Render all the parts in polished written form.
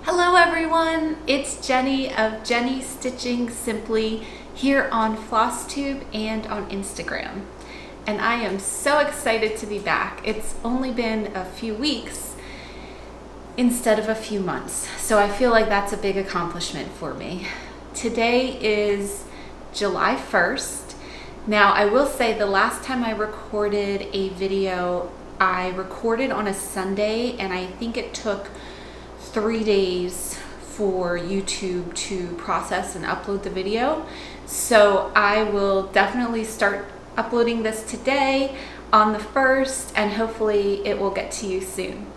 Hello everyone, it's Jenny of Jenny Stitching Simply here on Flosstube and on Instagram. And I am so excited to be back. It's only been a few weeks instead of a few months. So I feel like that's a big accomplishment for me. Today is July 1st. Now I will say the last time I recorded a video, I recorded on a Sunday and I think it took 3 days for YouTube to process and upload the video. So I will definitely start uploading this today on the 1st and hopefully it will get to you soon.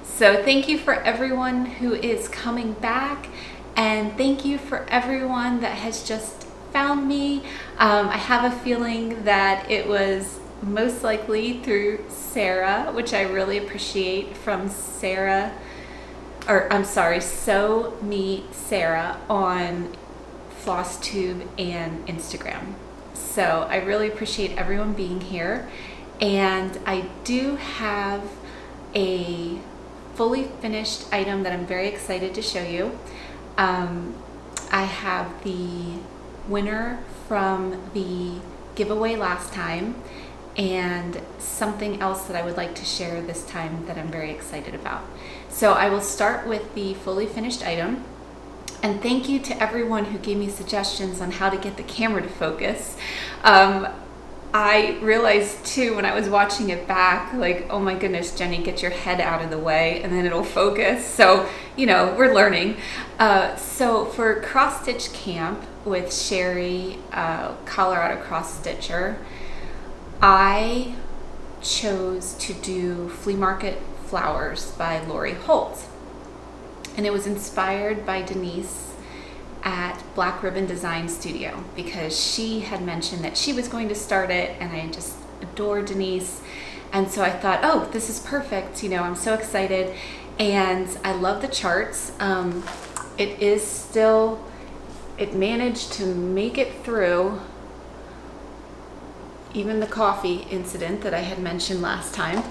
So thank you for everyone who is coming back and thank you for everyone that has just found me. I have a feeling that it was most likely through Sarah, which I really appreciate, from SewMeSarah on Flosstube and Instagram. So I really appreciate everyone being here. And I do have a fully finished item that I'm very excited to show you. I have the winner from the giveaway last time and something else that I would like to share this time that I'm very excited about. So I will start with the fully finished item. And thank you to everyone who gave me suggestions on how to get the camera to focus. I realized too when I was watching it back, like, oh my goodness, Jenny, get your head out of the way and then it'll focus. So, you know, we're learning. So for cross stitch camp with Sheri, Colorado cross stitcher, I chose to do Flea Market Flowers by Lori Holt. And it was inspired by Denise at Black Ribbon Design Studio because she had mentioned that she was going to start it and I just adore Denise. And so I thought, oh, this is perfect. You know, I'm so excited. And I love the charts. It managed to make it through even the coffee incident that I had mentioned last time.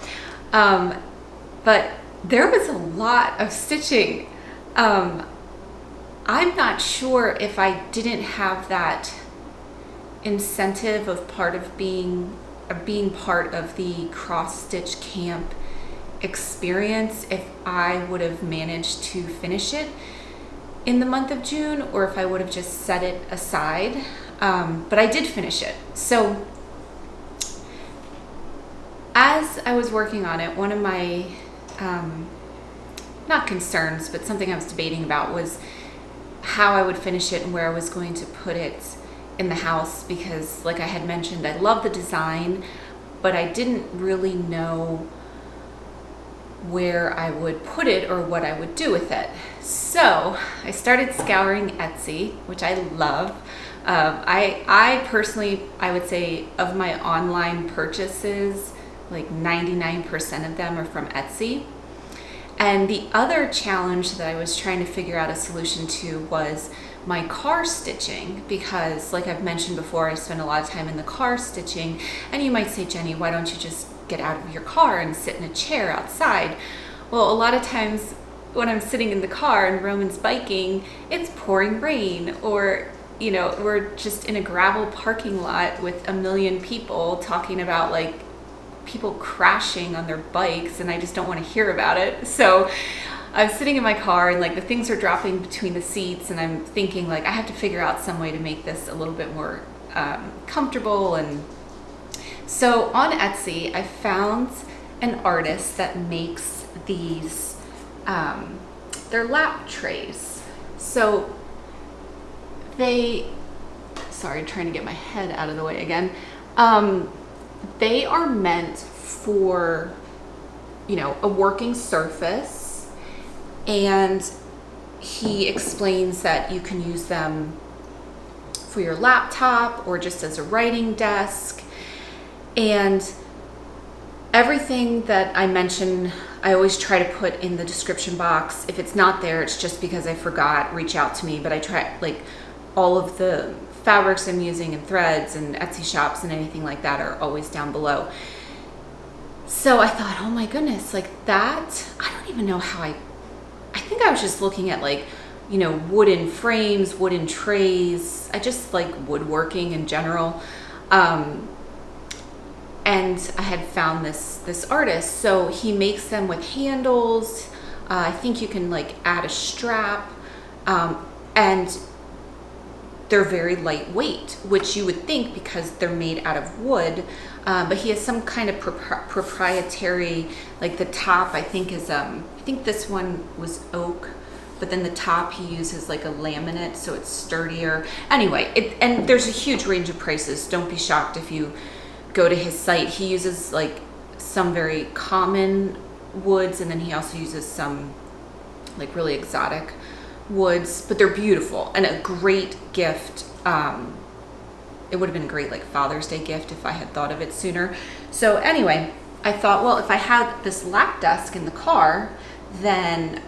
But there was a lot of stitching. I'm not sure if I didn't have that incentive of being part of the cross stitch camp experience, if I would have managed to finish it in the month of June or if I would have just set it aside. But I did finish it. So as I was working on it, one of my not concerns, but something I was debating about was how I would finish it and where I was going to put it in the house because, like I had mentioned, I love the design, but I didn't really know where I would put it or what I would do with it. So I started scouring Etsy, which I love. I personally, I would say of my online purchases, like 99% of them are from Etsy. And the other challenge that I was trying to figure out a solution to was my car stitching because, like I've mentioned before, I spend a lot of time in the car stitching. And you might say, Jenny, why don't you just get out of your car and sit in a chair outside? Well, a lot of times when I'm sitting in the car and Roman's biking, it's pouring rain, or you know, we're just in a gravel parking lot with a million people talking about like people crashing on their bikes, and I just don't want to hear about it. So I'm sitting in my car and like the things are dropping between the seats and I'm thinking like I have to figure out some way to make this a little bit more comfortable. And so on Etsy I found an artist that makes these they're lap trays. So sorry, trying to get my head out of the way again. They are meant for, you know, a working surface, and he explains that you can use them for your laptop or just as a writing desk. And everything that I mention, I always try to put in the description box. If it's not there, it's just because I forgot, reach out to me. But I try, like, all of the fabrics I'm using and threads and Etsy shops and anything like that are always down below. So I thought, oh my goodness, like that, I don't even know how I think I was just looking at like, you know, wooden frames, wooden trays. I just like woodworking in general. And I had found this artist. So he makes them with handles. I think you can like add a strap. And they're very lightweight, which you would think because they're made out of wood. But he has some kind of proprietary, like the top I think is, I think this one was oak, but then the top he uses like a laminate, so it's sturdier. Anyway, and there's a huge range of prices. Don't be shocked if you go to his site. He uses like some very common woods, and then he also uses some like really exotic woods, but they're beautiful and a great gift. It would have been a great like Father's Day gift if I had thought of it sooner. So anyway, I thought, well, if I had this lap desk in the car, then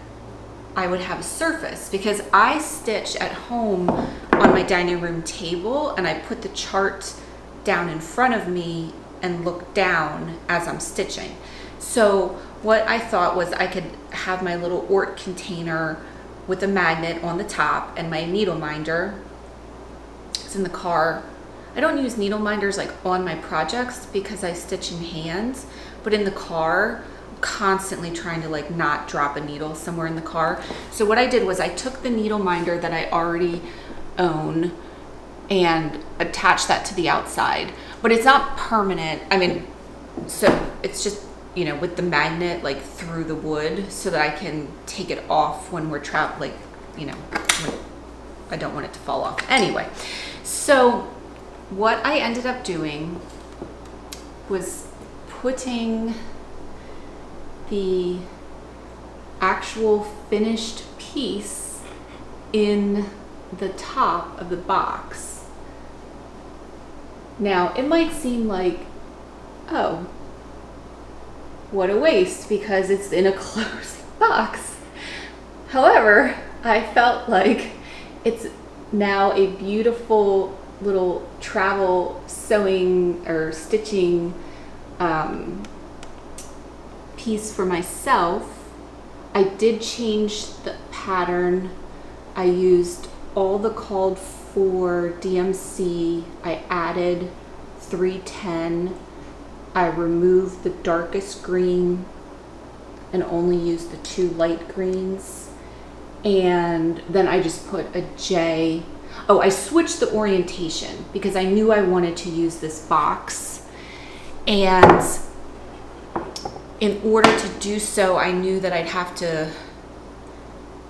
I would have a surface, because I stitch at home on my dining room table, and I put the chart down in front of me and look down as I'm stitching. So what I thought was I could have my little Ort container with a magnet on the top and my needle minder. It's in the car. I don't use needle minders like on my projects because I stitch in hand, but in the car, I'm constantly trying to like not drop a needle somewhere in the car. So what I did was I took the needle minder that I already own and attached that to the outside, but it's not permanent. I mean, so it's just, you know, with the magnet like through the wood so that I can take it off when we're trapped, like, you know, when I don't want it to fall off. Anyway, so what I ended up doing was putting the actual finished piece in the top of the box. Now, it might seem like, oh, what a waste because it's in a closed box. However, I felt like it's now a beautiful little travel sewing or stitching piece for myself. I did change the pattern. I used all the called for DMC. I added 310. I removed the darkest green and only used the 2 light greens. And then I just put a J. Oh, I switched the orientation because I knew I wanted to use this box. And in order to do so, I knew that I'd have to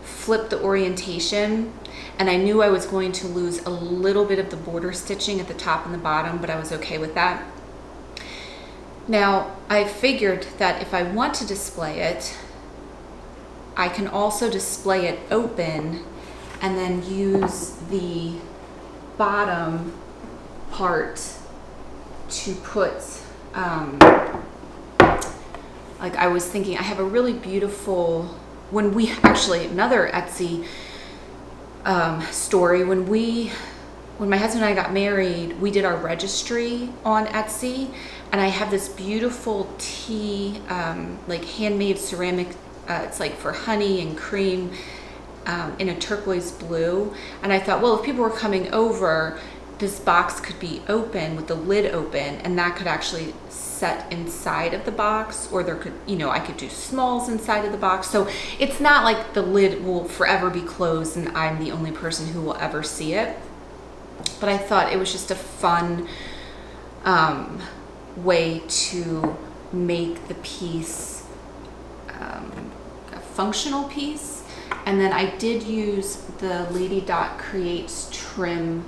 flip the orientation. And I knew I was going to lose a little bit of the border stitching at the top and the bottom, but I was okay with that. Now, I figured that if I want to display it, I can also display it open and then use the bottom part to put, like I was thinking, I have a really beautiful, when we actually, another Etsy story, when my husband and I got married, we did our registry on Etsy, and I have this beautiful tea, like handmade ceramic, it's like for honey and cream, in a turquoise blue. And I thought, well, if people were coming over, this box could be open with the lid open, and that could actually set inside of the box, or there could, you know, I could do smalls inside of the box. So it's not like the lid will forever be closed and I'm the only person who will ever see it. But I thought it was just a fun way to make the piece a functional piece. And then I did use the Lady Dot Creates trim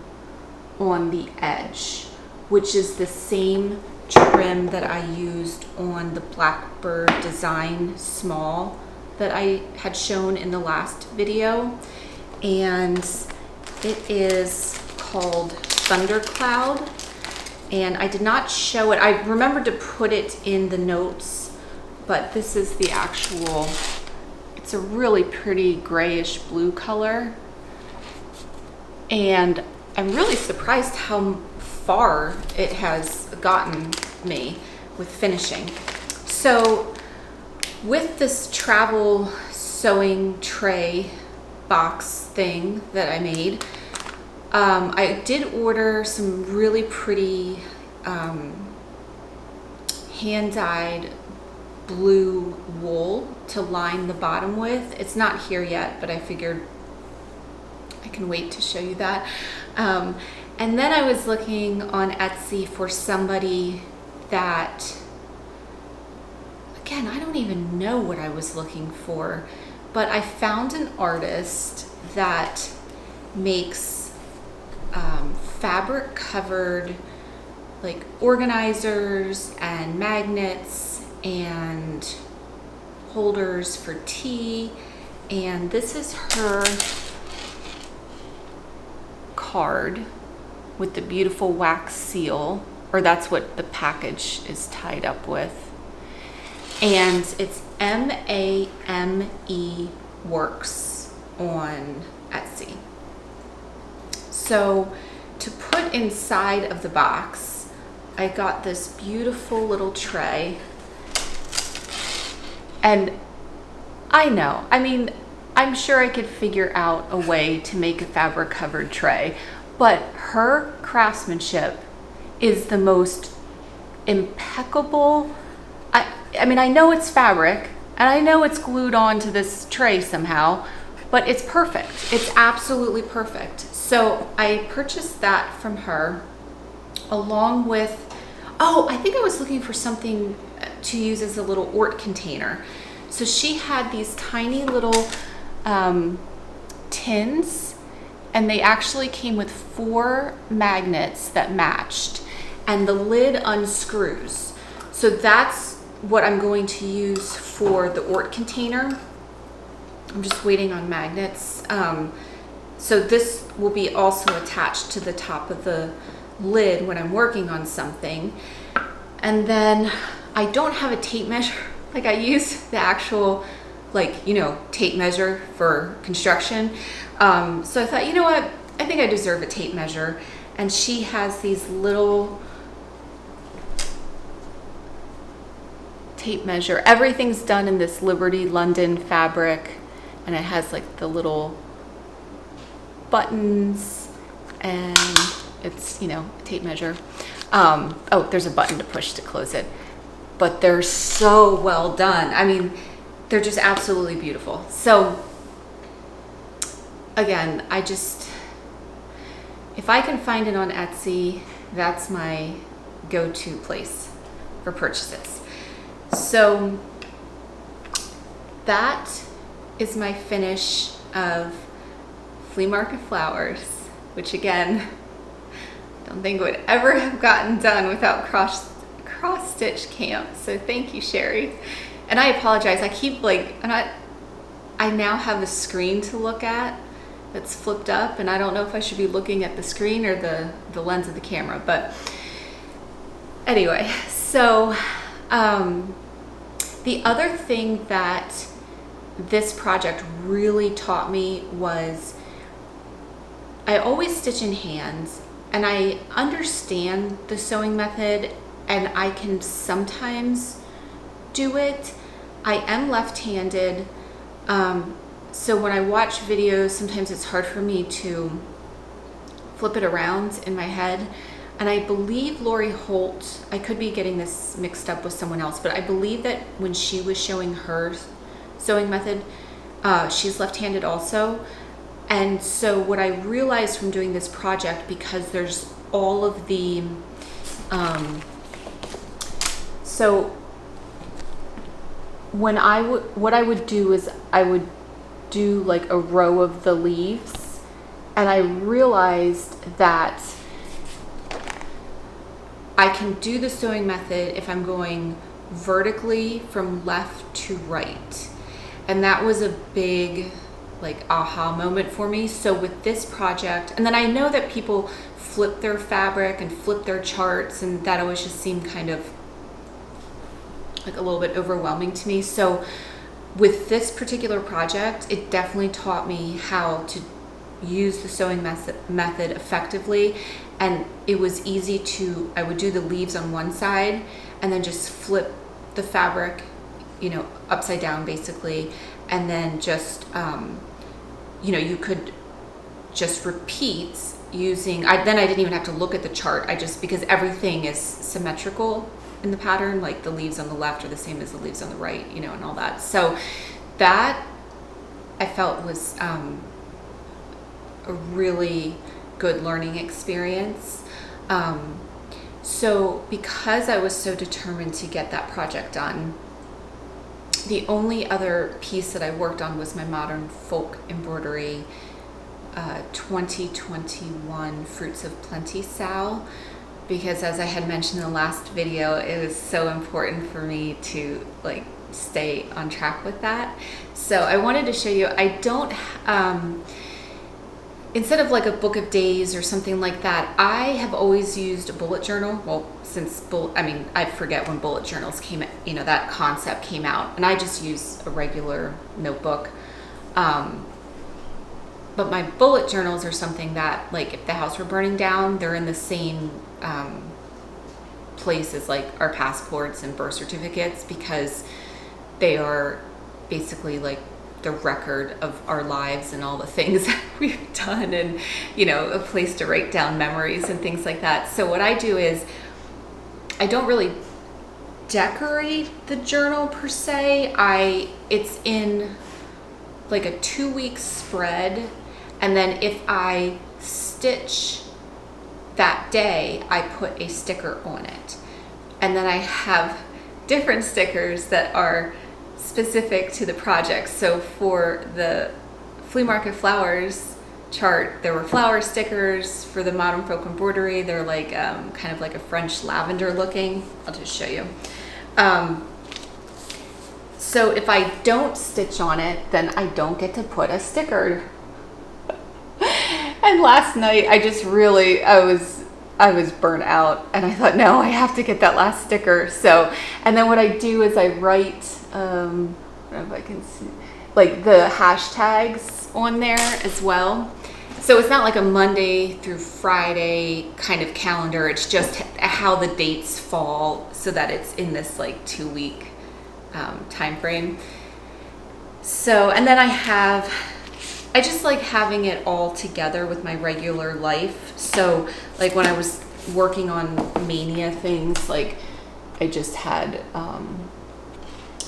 on the edge, which is the same trim that I used on the Blackbird Design Small that I had shown in the last video. And it is called Thundercloud, and I did not show it. I remembered to put it in the notes, but this is the actual, it's a really pretty grayish blue color, and I'm really surprised how far it has gotten me with finishing. So with this travel sewing tray box thing that I made. I did order some really pretty hand-dyed blue wool to line the bottom with. It's not here yet, but I figured I can wait to show you that. And then I was looking on Etsy for somebody that, again, I don't even know what I was looking for, but I found an artist that makes fabric covered like organizers and magnets and holders for tea. And this is her card with the beautiful wax seal, or that's what the package is tied up with. And it's MAME Works on Etsy. So to put inside of the box, I got this beautiful little tray. And I know, I mean, I'm sure I could figure out a way to make a fabric covered tray, but her craftsmanship is the most impeccable. I mean, I know it's fabric and I know it's glued onto this tray somehow, but it's perfect. It's absolutely perfect. So I purchased that from her along with, oh, I think I was looking for something to use as a little Ort container. So she had these tiny little tins, and they actually came with 4 magnets that matched, and the lid unscrews. So that's what I'm going to use for the Ort container. I'm just waiting on magnets. So this will be also attached to the top of the lid when I'm working on something. And then I don't have a tape measure. Like, I use the actual, like, you know, tape measure for construction. So I thought, you know what? I think I deserve a tape measure. And she has these little tape measure. Everything's done in this Liberty London fabric, and it has like the little buttons, and it's, you know, a tape measure. Oh, there's a button to push to close it, but they're so well done. I mean, they're just absolutely beautiful. So again, if I can find it on Etsy, that's my go-to place for purchases. So that is my finish of Flea Market Flowers, which again, I don't think would ever have gotten done without cross stitch camp. So thank you, Sheri. And I apologize. I keep like, I now have a screen to look at that's flipped up, and I don't know if I should be looking at the screen or the lens of the camera. But anyway, so the other thing that this project really taught me was I always stitch in hands, and I understand the sewing method, and I can sometimes do it. I am left-handed, so when I watch videos, sometimes it's hard for me to flip it around in my head. And I believe Lori Holt, I could be getting this mixed up with someone else, but I believe that when she was showing her sewing method, she's left-handed also. And so what I realized from doing this project, because there's all of the, so when what I would do is I would do like a row of the leaves, and I realized that I can do the sewing method if I'm going vertically from left to right. And that was a big like aha moment for me. So with this project, and then I know that people flip their fabric and flip their charts, and that always just seemed kind of like a little bit overwhelming to me. So with this particular project, it definitely taught me how to use the sewing method effectively. And it was easy to, I would do the leaves on one side and then just flip the fabric, you know, upside down basically, and then just, you know, you could just repeat using, then I didn't even have to look at the chart. Because everything is symmetrical in the pattern, like the leaves on the left are the same as the leaves on the right, you know, and all that. So that I felt was a really good learning experience. So because I was so determined to get that project done, the only other piece that I worked on was my modern folk embroidery 2021 Fruits of Plenty Sal, because as I had mentioned in the last video, it was so important for me to like stay on track with that. So I wanted to show you, I don't, instead of like a book of days or something like that, I have always used a bullet journal. Well, since I forget when bullet journals came, you know, that concept came out, and I just use a regular notebook. But my bullet journals are something that, like, if the house were burning down, they're in the same place as like our passports and birth certificates, because they are basically like the record of our lives and all the things that we've done, and, you know, a place to write down memories and things like that. So what I do is I don't really decorate the journal per se. It's in like a 2-week spread, and then if I stitch that day, I put a sticker on it. And then I have different stickers that are specific to the project. So for the Flea Market Flowers chart, there were flower stickers. For the Modern Folk Embroidery, they're like kind of like a French lavender looking. I'll just show you. So if I don't stitch on it, then I don't get to put a sticker. And last night I was burnt out, and I thought, no, I have to get that last sticker. So, and then what I do is I write, I don't know if I can see, like the hashtags on there as well. So it's not like a Monday through Friday kind of calendar. It's just how the dates fall so that it's in this like 2-week time frame. So, and then I just like having it all together with my regular life. So like when I was working on Mania things, like I just had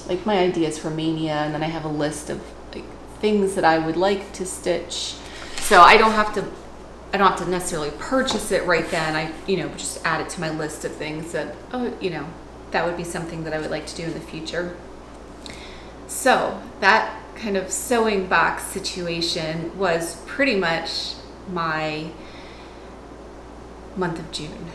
like my ideas for Mania, and then I have a list of like things that I would like to stitch. So I don't have to necessarily purchase it right then. I, you know, just add it to my list of things that, oh, you know, that would be something that I would like to do in the future. So that kind of sewing box situation was pretty much my month of June.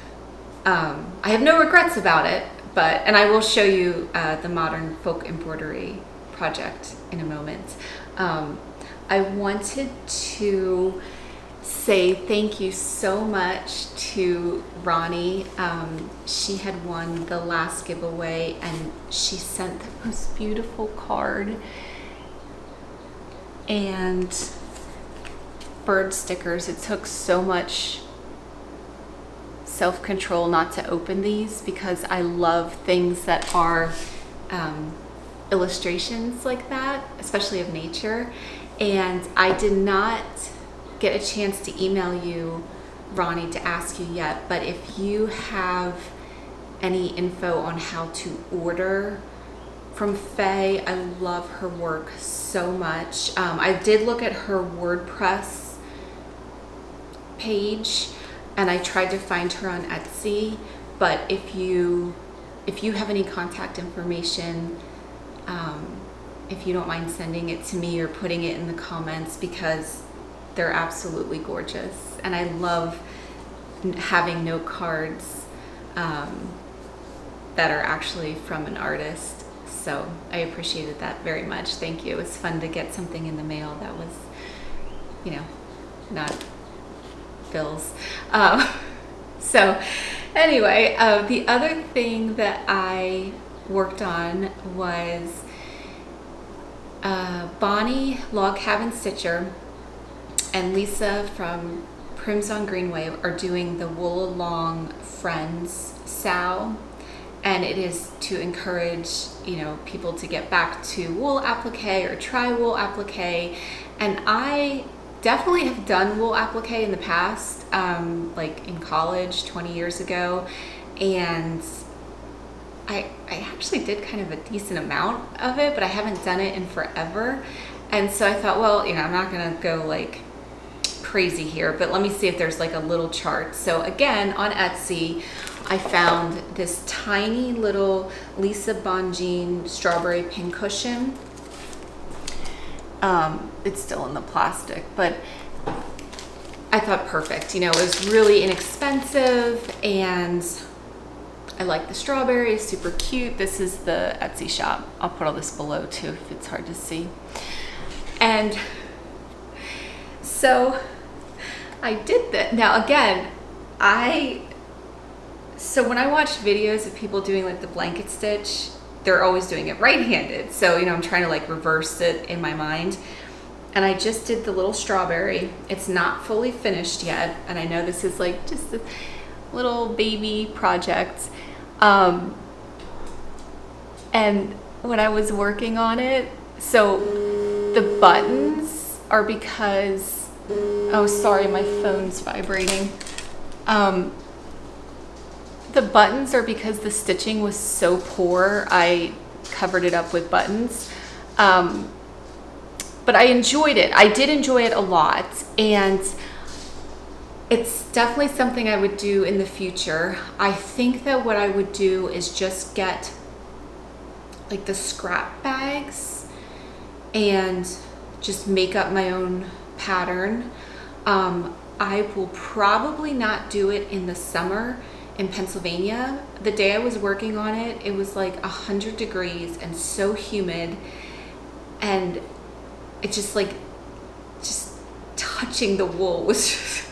I have no regrets about it, and I will show you the Modern Folk Embroidery project in a moment. I wanted to say thank you so much to Ronnie. She had won the last giveaway, and she sent the most beautiful card and bird stickers. It took so much self-control not to open these, because I love things that are illustrations like that, especially of nature. And I did not get a chance to email you, Ronnie, to ask you yet, but if you have any info on how to order from Faye, I love her work so much. I did look at her WordPress page, and I tried to find her on Etsy, but if you have any contact information, if you don't mind sending it to me or putting it in the comments, because they're absolutely gorgeous, and I love having note cards that are actually from an artist. So I appreciated that very much. Thank you. It was fun to get something in the mail that was, you know, not bills. So anyway, the other thing that I worked on was Bonnie Log Cabin Stitcher and Lisa from Prims on Greenway are doing the Wool Along Friends Sow, and it is to encourage, you know, people to get back to wool applique or try wool applique. And I definitely have done wool applique in the past, like in college 20 years ago, and I actually did kind of a decent amount of it, but I haven't done it in forever. And so I thought, well, you know, I'm not gonna go like crazy here, but let me see if there's like a little chart. So again, on Etsy, I found this tiny little Lisa Bonjean strawberry pincushion. It's still in the plastic, but I thought perfect. You know, it was really inexpensive, and I like the strawberry, super cute. This is the Etsy shop. I'll put all this below too if it's hard to see. And so I did that. Now again, so when I watch videos of people doing like the blanket stitch, they're always doing it right-handed. So, you know, I'm trying to like reverse it in my mind. And I just did the little strawberry. It's not fully finished yet. And I know this is like just a little baby project. And when I was working on it, so the buttons are because, oh, sorry, my phone's vibrating. The buttons are because the stitching was so poor, I covered it up with buttons. But I enjoyed it. I did enjoy it a lot. And it's definitely something I would do in the future. I think that what I would do is just get like the scrap bags and just make up my own pattern. I will probably not do it in the summer in Pennsylvania. The day I was working on it, it was like 100 degrees and so humid, and it just like, just touching the wool was just,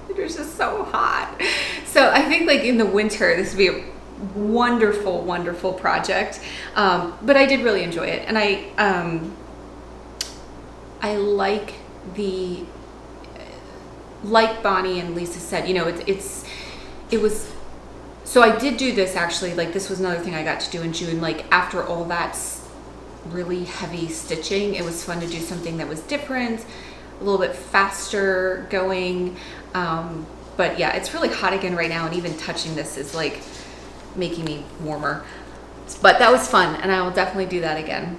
it was just so hot. So I think like in the winter, this would be a wonderful, wonderful project. But I did really enjoy it. And I like like Bonnie and Lisa said, you know, it was, so I did do this actually, like this was another thing I got to do in June, like after all that really heavy stitching, it was fun to do something that was different, a little bit faster going. But yeah, it's really hot again right now, and even touching this is like making me warmer. But that was fun, and I will definitely do that again.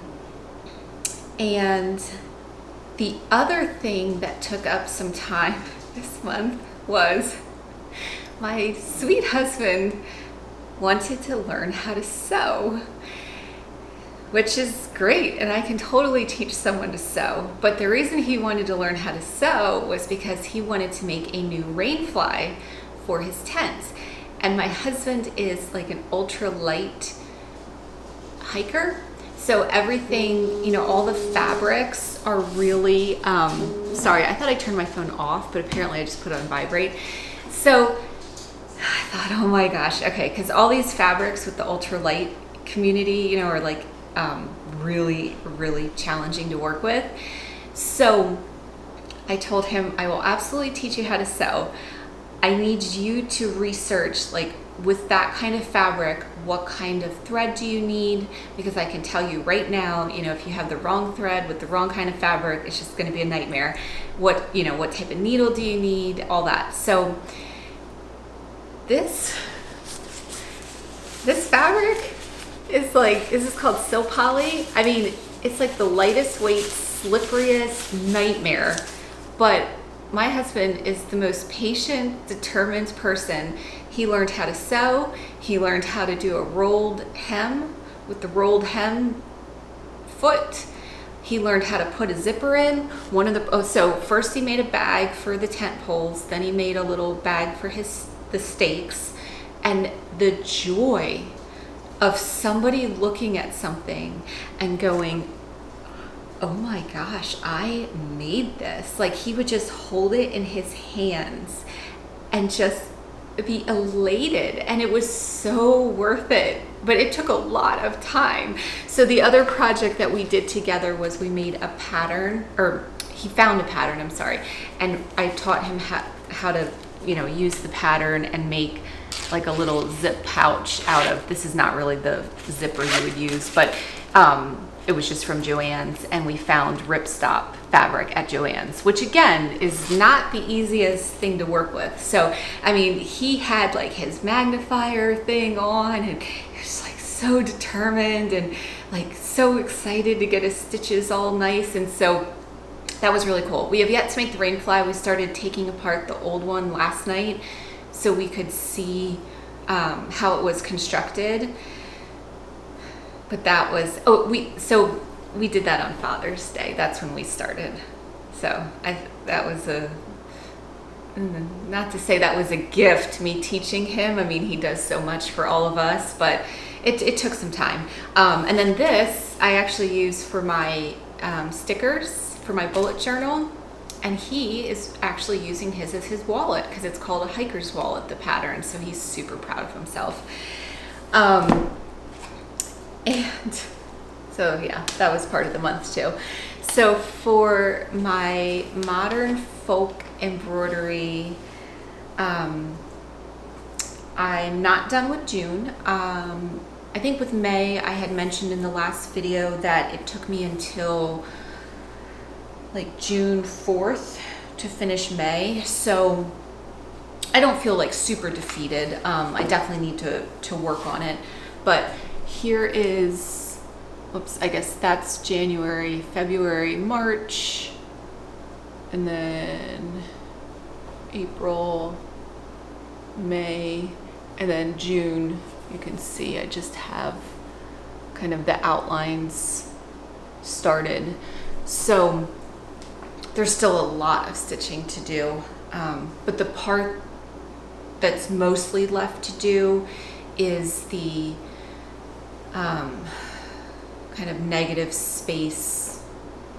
And the other thing that took up some time this month was my sweet husband wanted to learn how to sew, which is great, and I can totally teach someone to sew. But the reason he wanted to learn how to sew was because he wanted to make a new rain fly for his tent. And my husband is like an ultra light hiker, so everything, you know, all the fabrics are really, sorry, I thought I turned my phone off, but apparently I just put it on vibrate. So I thought, oh my gosh, okay, because all these fabrics with the ultralight community, you know, are like really, really challenging to work with. So I told him, I will absolutely teach you how to sew. I need you to research, like with that kind of fabric, what kind of thread do you need? Because I can tell you right now, you know, if you have the wrong thread with the wrong kind of fabric, it's just going to be a nightmare. What, you know, what type of needle do you need? All that. So this fabric is like, this is called Silk Poly. I mean, it's like the lightest weight, slipperiest nightmare. But my husband is the most patient, determined person. He learned how to sew. He learned how to do a rolled hem with the rolled hem foot. He learned how to put a zipper in. So first he made a bag for the tent poles. Then he made a little bag for the stakes. And the joy of somebody looking at something and going, oh my gosh, I made this. Like, he would just hold it in his hands and just be elated, and it was so worth it. But it took a lot of time. So the other project that we did together was we made a pattern, or he found a pattern, I'm sorry, and I taught him how to, you know, use the pattern and make like a little zip pouch out of, this is not really the zipper you would use, but it was just from Joann's, and we found ripstop fabric at Joann's, which again is not the easiest thing to work with. So, I mean, he had like his magnifier thing on, and he was like so determined and like so excited to get his stitches all nice. And so that was really cool. We have yet to make the rain fly. We started taking apart the old one last night so we could see how it was constructed. But that was, we did that on Father's Day. That's when we started. So that was not to say that was a gift, me teaching him. I mean, he does so much for all of us, but it took some time. And then this, I actually use for my stickers, for my bullet journal. And he is actually using his as his wallet because it's called a hiker's wallet, the pattern. So he's super proud of himself. And so yeah, that was part of the month too. So for my modern folk embroidery, I'm not done with June. I think with May, I had mentioned in the last video that it took me until like June 4th to finish May. So I don't feel like super defeated. I definitely need to work on it. But here is, oops, I guess that's January, February, March, and then April, May, and then June. You can see I just have kind of the outlines started. So there's still a lot of stitching to do, but the part that's mostly left to do is the kind of negative space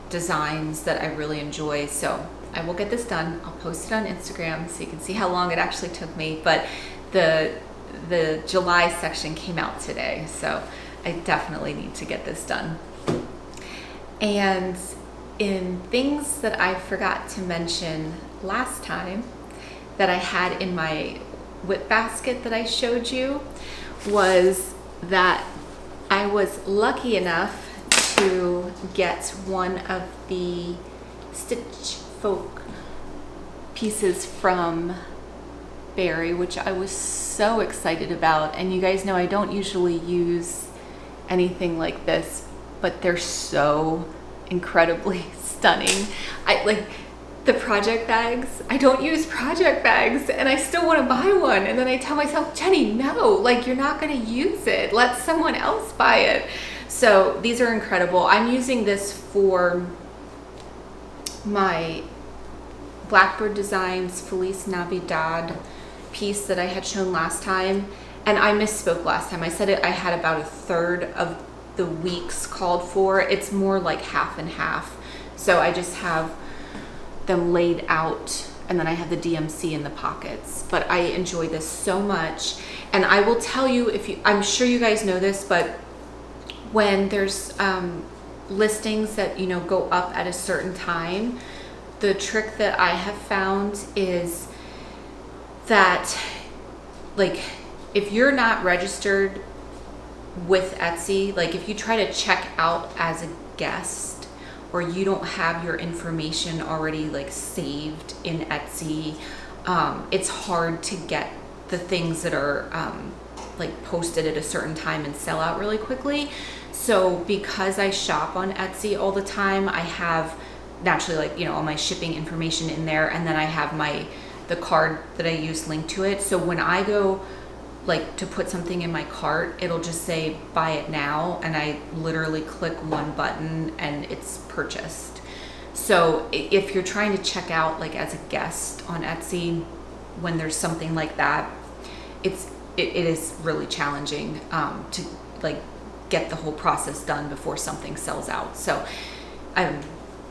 designs that I really enjoy. So I will get this done. I'll post it on Instagram so you can see how long it actually took me, but the July section came out today, so I definitely need to get this done. And in things that I forgot to mention last time that I had in my whip basket that I showed you was that I was lucky enough to get one of the Stitch Folk pieces from Berry, which I was so excited about. And you guys know I don't usually use anything like this, but they're so incredibly stunning. I like the project bags. I don't use project bags and I still want to buy one. And then I tell myself, Jenny, no, like you're not going to use it. Let someone else buy it. So these are incredible. I'm using this for my Blackbird Designs Feliz Navidad piece that I had shown last time. And I misspoke last time. I said I had about a third of the weeks called for. It's more like half and half. So I just have them laid out and then I have the DMC in the pockets. But I enjoy this so much. And I will tell you, I'm sure you guys know this, but when there's listings that, you know, go up at a certain time, the trick that I have found is that, like, if you're not registered with Etsy, like if you try to check out as a guest or you don't have your information already like saved in Etsy, it's hard to get the things that are like posted at a certain time and sell out really quickly. So because I shop on Etsy all the time, I have naturally, like, you know, all my shipping information in there, and then I have the card that I use linked to it. So when I go like to put something in my cart, it'll just say buy it now, and I literally click one button and it's purchased. So if you're trying to check out like as a guest on Etsy, when there's something like that, it is really challenging to like get the whole process done before something sells out. So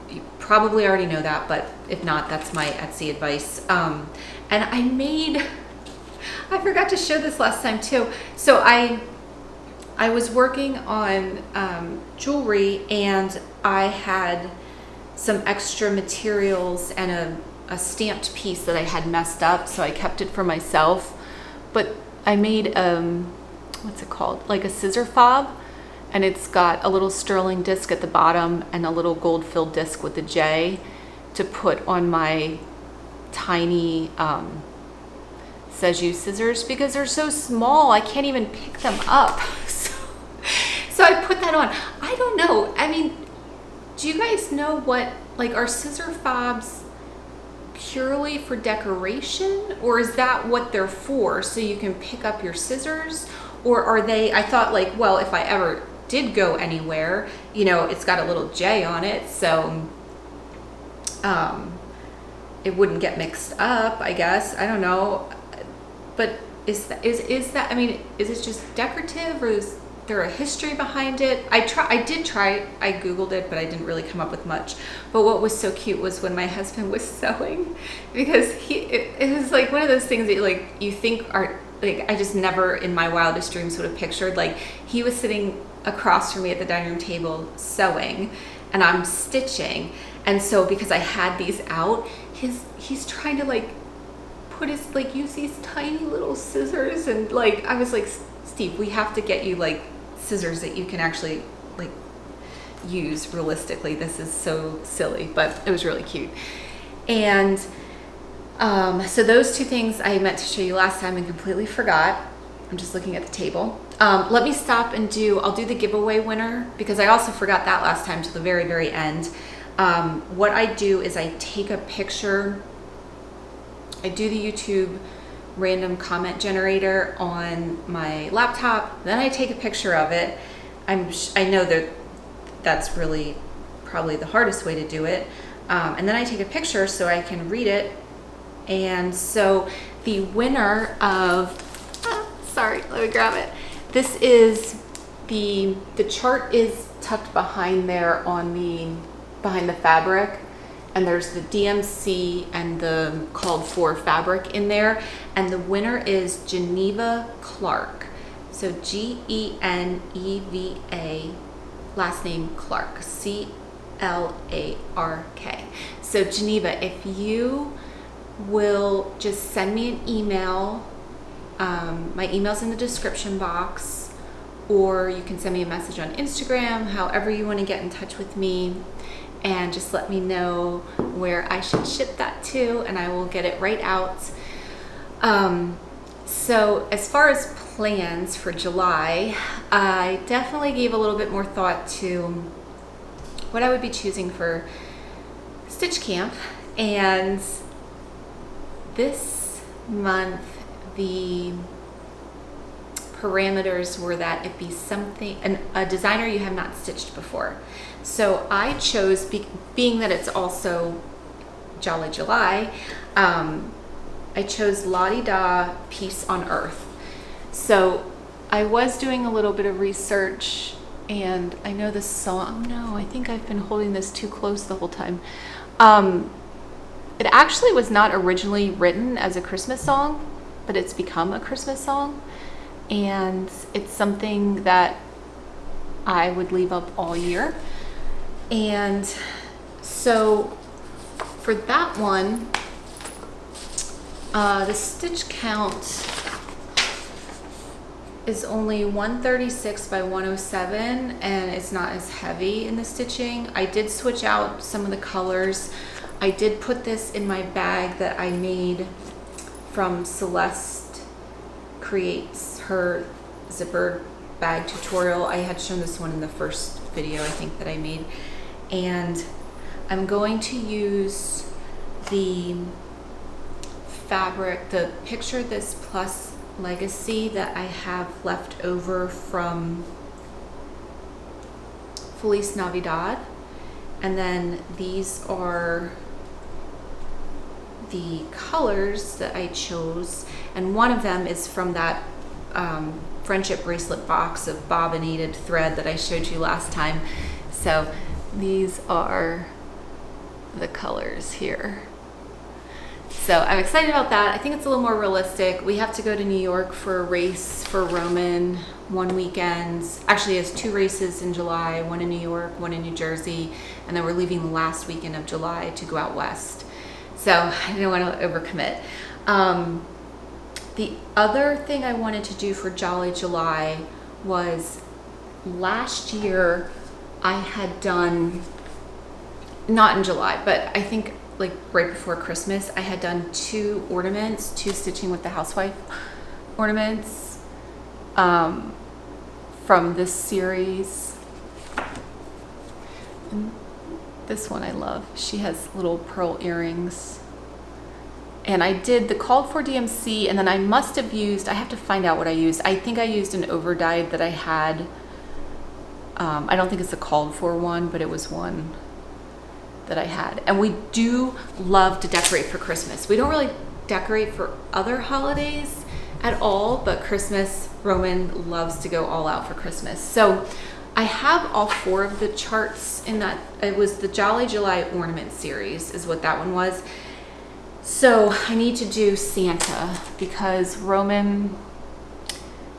you probably already know that, but if not, that's my Etsy advice. And I forgot to show this last time too. So I was working on jewelry, and I had some extra materials and a stamped piece that I had messed up, so I kept it for myself. But I made, what's it called? Like a scissor fob, and it's got a little sterling disc at the bottom and a little gold filled disc with a J to put on my tiny Seju scissors because they're so small I can't even pick them up. So I put that on. I don't know. I mean, do you guys know what, like, are scissor fobs purely for decoration, or is that what they're for, so you can pick up your scissors? Or are they, I thought, like, well, if I ever did go anywhere, you know, it's got a little J on it, so it wouldn't get mixed up, I guess. I don't know. But is that, I mean, is it just decorative, or is there a history behind it? I Googled it, but I didn't really come up with much. But what was so cute was when my husband was sewing, because it was like one of those things that, like, you think are, like, I just never in my wildest dreams would have pictured. Like, he was sitting across from me at the dining room table sewing, and I'm stitching. And so because I had these out, he's trying to, like, put his, like, use these tiny little scissors, and, like, I was like, Steve, we have to get you, like, scissors that you can actually, like, use realistically. This is so silly, but it was really cute. And so those two things I meant to show you last time and completely forgot. I'm just looking at the table. Let me stop and I'll do the giveaway winner, because I also forgot that last time till the very, very end. What I do is I take a picture. I do the YouTube random comment generator on my laptop, then I take a picture of it. I know that that's really probably the hardest way to do it. And then I take a picture so I can read it. And so the winner of, sorry, let me grab it. This is the chart is tucked behind there behind the fabric. And there's the DMC and the called for fabric in there. And the winner is Geneva Clark. So Geneva, last name Clark, Clark. So Geneva, if you will just send me an email, my email's in the description box, or you can send me a message on Instagram, however you want to get in touch with me. And just let me know where I should ship that to, and I will get it right out. So as far as plans for July, I definitely gave a little bit more thought to what I would be choosing for Stitch Camp. And this month, the parameters were that it be something, a designer you have not stitched before. So I chose, being that it's also Jolly July, I chose Lottie Da Peace on Earth. So I was doing a little bit of research, and I know this song, no, I think I've been holding this too close the whole time. It actually was not originally written as a Christmas song, but it's become a Christmas song. And it's something that I would leave up all year. And so for that one, the stitch count is only 136 by 107, and it's not as heavy in the stitching. I did switch out some of the colors. I did put this in my bag that I made from Celeste Creates, her zipper bag tutorial. I had shown this one in the first video I think that I made. And I'm going to use the fabric, the Picture This Plus Legacy that I have left over from Feliz Navidad. And then these are the colors that I chose. And one of them is from that friendship bracelet box of bobbinated thread that I showed you last time. So these are the colors here. So I'm excited about that. I think it's a little more realistic. We have to go to New York for a race for Roman one weekend. Actually, it has 2 races in July, one in New York, one in New Jersey, and then we're leaving the last weekend of July to go out west. So I didn't want to overcommit. the other thing I wanted to do for Jolly July was last year I had done, not in July, but I think like right before Christmas, I had done 2 ornaments, 2 Stitching with the Housewife ornaments from this series. And this one I love. She has little pearl earrings. And I did the called for DMC, and then I must have used, I have to find out what I used. I think I used an overdyed that I had. I don't think it's a called for one, but it was one that I had. And we do love to decorate for Christmas. We don't really decorate for other holidays at all, but Christmas, Roman loves to go all out for Christmas. So I have all 4 of the charts in that. It was the Jolly July ornament series is what that one was. So I need to do Santa because Roman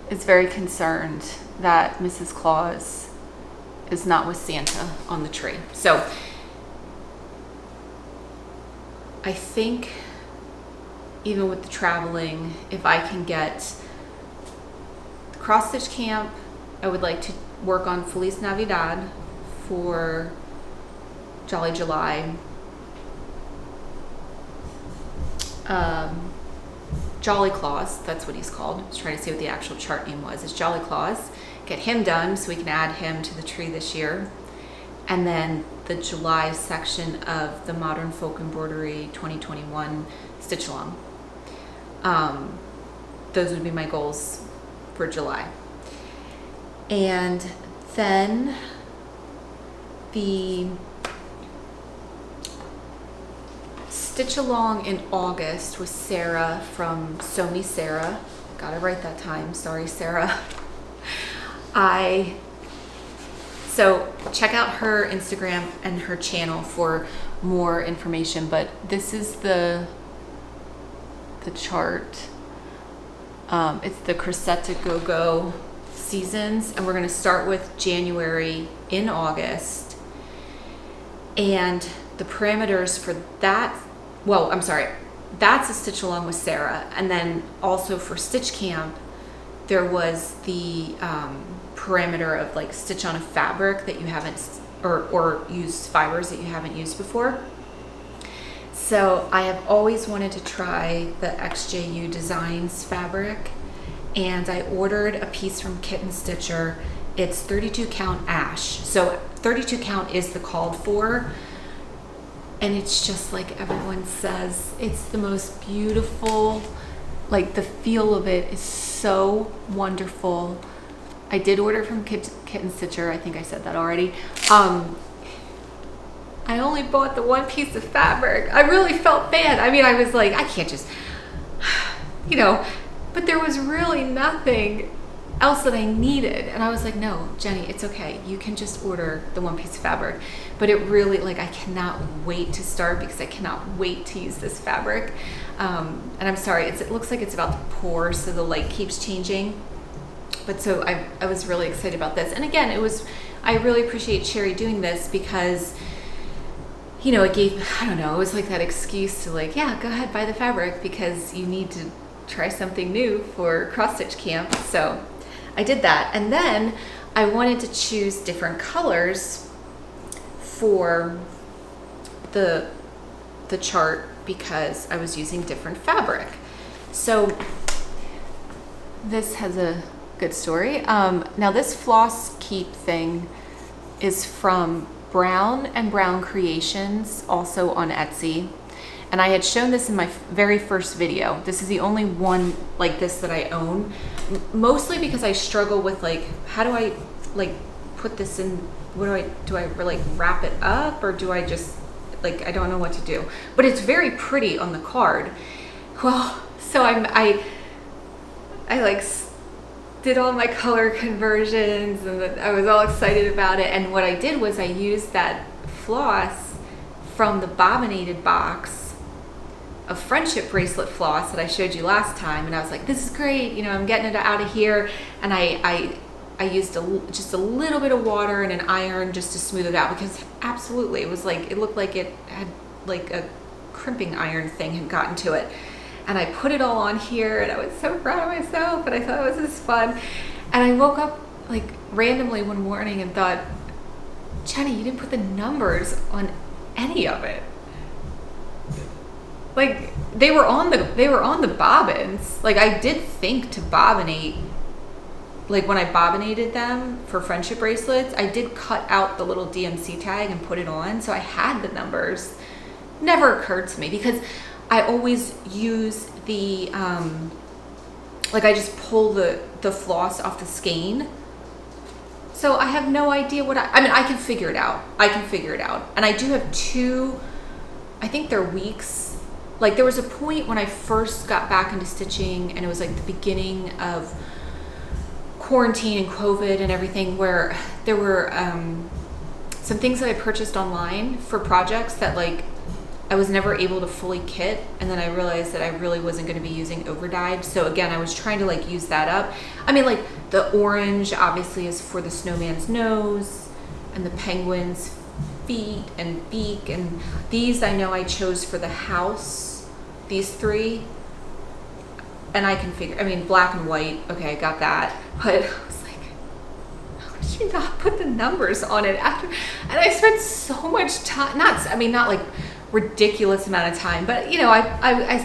is very concerned that Mrs. Claus is not with Santa on the tree. So I think even with the traveling, if I can get cross stitch camp, I would like to work on Feliz Navidad for Jolly July. Jolly Claus, that's what he's called. I was trying to see what the actual chart name was. It's Jolly Claus. Get him done so we can add him to the tree this year. And then the July section of the Modern Folk Embroidery 2021 Stitch Along. Those would be my goals for July. And then the Stitch Along in August with Sarah from SewMeSarah. Got it right that time. Sorry, Sarah. So check out her Instagram and her channel for more information, but this is the chart. It's the Cressetta Go-Go seasons, and we're going to start with January in August. And the parameters for that, well, I'm sorry, that's a Stitch Along with Sarah. And then also for Stitch Camp, there was the parameter of like stitch on a fabric that you haven't, or use fibers that you haven't used before. So I have always wanted to try the XJU Designs fabric, and I ordered a piece from Kitten Stitcher. It's 32 count ash. So 32 count is the called for, and it's just like everyone says, it's the most beautiful, like the feel of it is so wonderful. I did order from Kitten Stitcher. I think I said that already. I only bought the 1 piece of fabric. I really felt bad. I mean, I was like, I can't just, you know, but there was really nothing else that I needed. And I was like, no, Jenny, it's okay. You can just order the 1 piece of fabric. But it really, like, I cannot wait to start because I cannot wait to use this fabric. And I'm sorry, it looks like it's about to pour, so the light keeps changing. But so I was really excited about this. And again, I really appreciate Sheri doing this because, you know, it gave, I don't know, it was like that excuse to like, yeah, go ahead, buy the fabric because you need to try something new for cross stitch camp. So I did that. And then I wanted to choose different colors for the chart because I was using different fabric. So this has a good story. Now this floss keep thing is from Brown and Brown Creations, also on Etsy. And I had shown this in my very first video. This is the only one like this that I own, mostly because I struggle with like, how do I like put this in, what do I like wrap it up, or do I just like, I don't know what to do, but it's very pretty on the card. Well, so I like did all my color conversions and I was all excited about it. And what I did was I used that floss from the bobbinated box of friendship bracelet floss that I showed you last time. And I was like, this is great. You know, I'm getting it out of here. And I used just a little bit of water and an iron just to smooth it out because absolutely it was like, it looked like it had like a crimping iron thing had gotten to it. and I put it all on here, and I was so proud of myself, and I thought it was just fun. And I woke up like randomly one morning and thought, Jenny, you didn't put the numbers on any of it. Like they were on the bobbins. Like I did think to bobbinate, like when I bobbinated them for friendship bracelets, I did cut out the little DMC tag and put it on, so I had the numbers. Never occurred to me because I always use the like I just pull the floss off the skein. So I have no idea what I mean, I can figure it out. And I do have two, I think they're weeks. Like there was a point when I first got back into stitching, and it was like the beginning of quarantine and COVID and everything, where there were some things that I purchased online for projects that like I was never able to fully kit, and then I realized that I really wasn't going to be using overdyed. So again, I was trying to like use that up. I mean, like the orange obviously is for the snowman's nose and the penguin's feet and beak, and these I know I chose for the house, these three. And I can figure, I mean, black and white, okay, I got that. But I was like, how did you not put the numbers on it after? And I spent so much time, not like ridiculous amount of time, but you know, I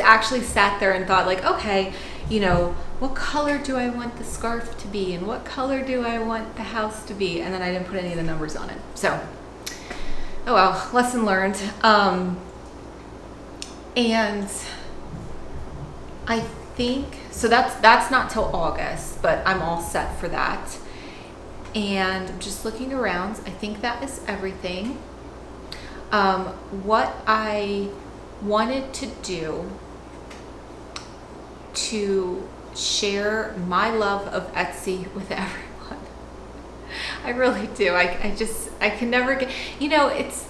actually sat there and thought like, okay, you know, what color do I want the scarf to be? And what color do I want the house to be? And then I didn't put any of the numbers on it. So, oh well, lesson learned. And I think, so that's not till August, but I'm all set for that. And I'm just looking around. I think that is everything. What I wanted to do to share my love of Etsy with everyone. I really do. I can never get, you know, it's,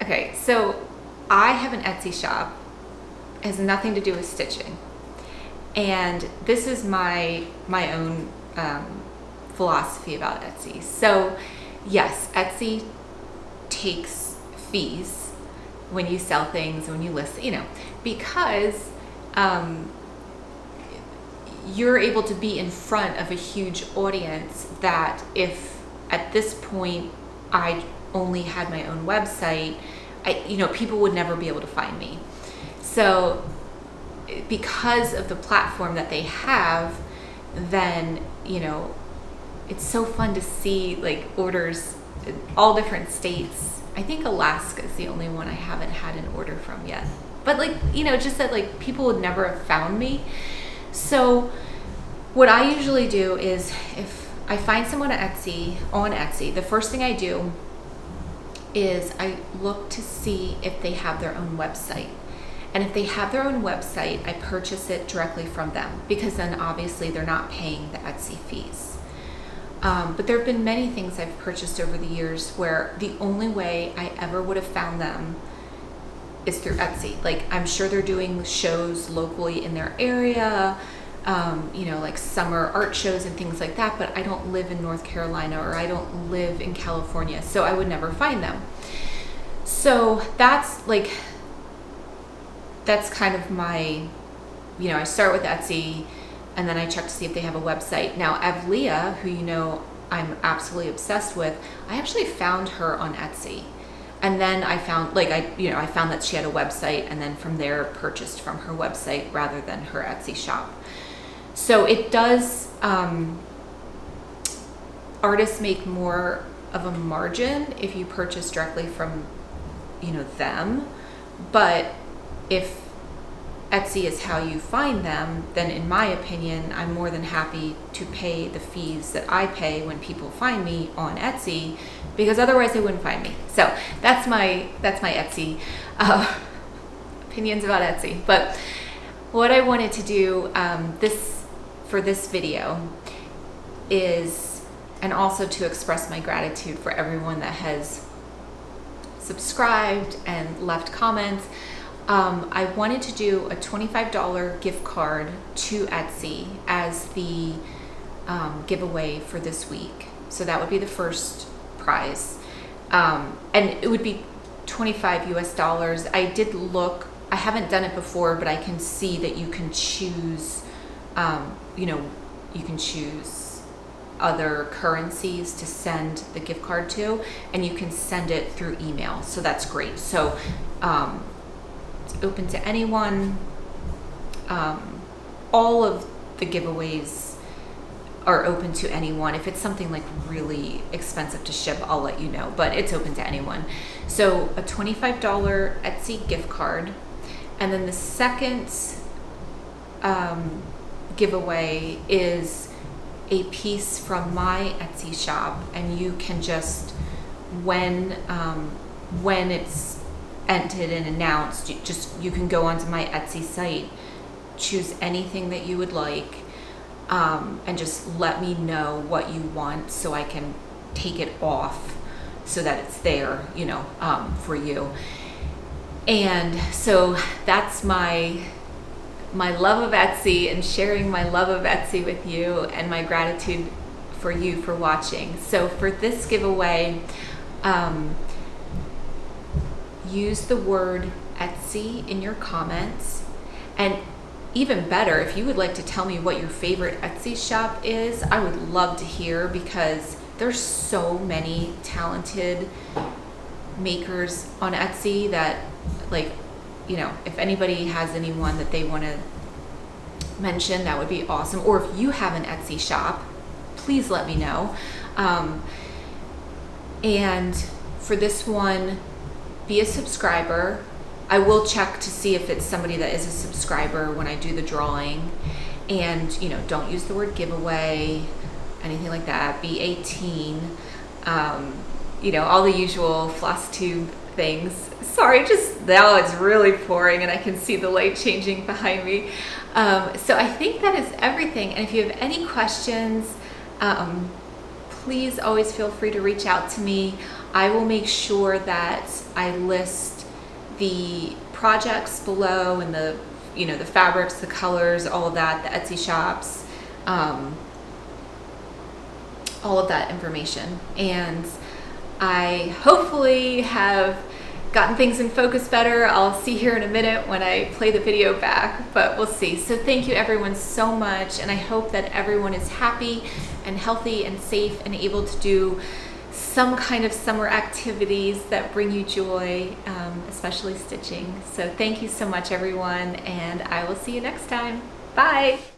okay, so I have an Etsy shop. It has nothing to do with stitching. And this is my own philosophy about Etsy. So yes, Etsy takes fees when you sell things, when you list, you know, because you're able to be in front of a huge audience that if at this point I only had my own website, you know, people would never be able to find me. So because of the platform that they have, then, you know, it's so fun to see like orders in all different states. I think Alaska is the only one I haven't had an order from yet. But like, you know, just that like people would never have found me. So what I usually do is if I find someone on Etsy, the first thing I do is I look to see if they have their own website. And if they have their own website, I purchase it directly from them, because then obviously they're not paying the Etsy fees. But there have been many things I've purchased over the years where the only way I ever would have found them is through Etsy. Like I'm sure they're doing shows locally in their area, you know, like summer art shows and things like that, but I don't live in North Carolina or I don't live in California, so I would never find them. So that's kind of my, you know, I start with Etsy and then I check to see if they have a website. Now, Evlia, who you know I'm absolutely obsessed with, I actually found her on Etsy. And then I found, I found that she had a website, and then from there purchased from her website rather than her Etsy shop. So it does, artists make more of a margin if you purchase directly from, you know, them. But if Etsy is how you find them, then in my opinion, I'm more than happy to pay the fees that I pay when people find me on Etsy, because otherwise they wouldn't find me. So that's my Etsy opinions about Etsy. But what I wanted to do for this video is, and also to express my gratitude for everyone that has subscribed and left comments. I wanted to do a $25 gift card to Etsy as the giveaway for this week. So that would be the first prize. And it would be $25 US. I did look I haven't done it before, but I can see that you can choose, you know, you can choose other currencies to send the gift card to, and you can send it through email. So that's great. So it's open to anyone. All of the giveaways are open to anyone. If it's something like really expensive to ship, I'll let you know, but it's open to anyone. So a $25 Etsy gift card. And then the second giveaway is a piece from my Etsy shop, and you can just, when it's entered and announced, you can go onto my Etsy site, choose anything that you would like, and just let me know what you want so I can take it off so that it's there, you know, for you. And so that's my love of Etsy, and sharing my love of Etsy with you, and my gratitude for you for watching. So for this giveaway, use the word Etsy in your comments. And even better, if you would like to tell me what your favorite Etsy shop is, I would love to hear, because there's so many talented makers on Etsy that, like, you know, if anybody has anyone that they want to mention, that would be awesome. Or if you have an Etsy shop, please let me know. And for this one, be a subscriber. I will check to see if it's somebody that is a subscriber when I do the drawing. And, you know, don't use the word giveaway, anything like that. Be 18. You know, all the usual Flosstube things. Sorry, just now it's really pouring and I can see the light changing behind me. So I think that is everything. And if you have any questions, please always feel free to reach out to me. I will make sure that I list the projects below, and the, you know, the fabrics, the colors, all of that, the Etsy shops, all of that information. And I hopefully have gotten things in focus better. I'll see here in a minute when I play the video back, but we'll see. So thank you everyone so much, and I hope that everyone is happy and healthy and safe and able to do some kind of summer activities that bring you joy, especially stitching. So thank you so much everyone, and I will see you next time. Bye.